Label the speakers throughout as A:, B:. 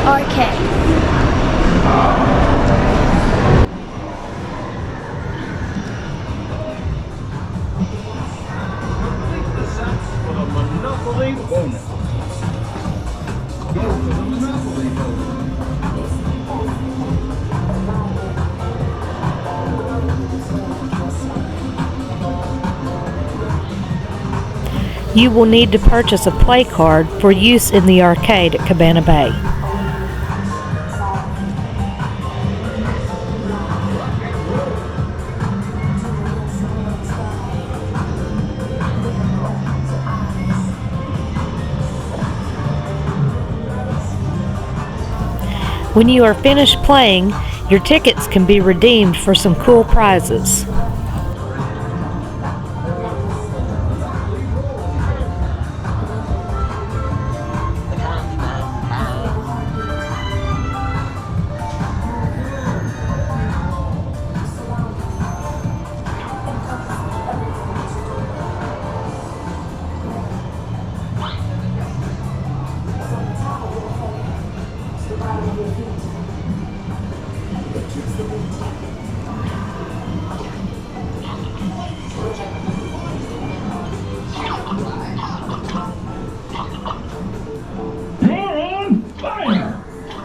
A: arcade.
B: For the Monopoly bonus. Go for the Monopoly bonus.
C: You will need to purchase a play card for use in the arcade at Cabana Bay. When you are finished playing, your tickets can be redeemed for some cool prizes.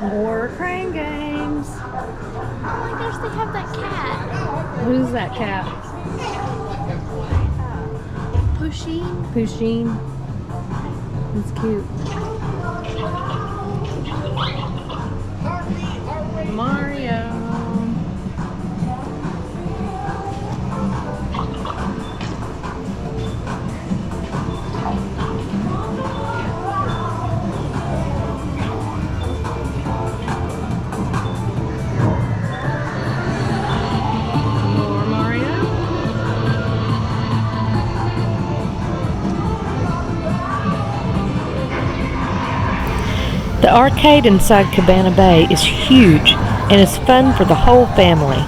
C: More crane games.
A: Oh my gosh, they have that cat.
C: Who's that cat?
A: Pushing.
C: Pusheen. It's cute. Mario. The arcade inside Cabana Bay is huge and is fun for the whole family.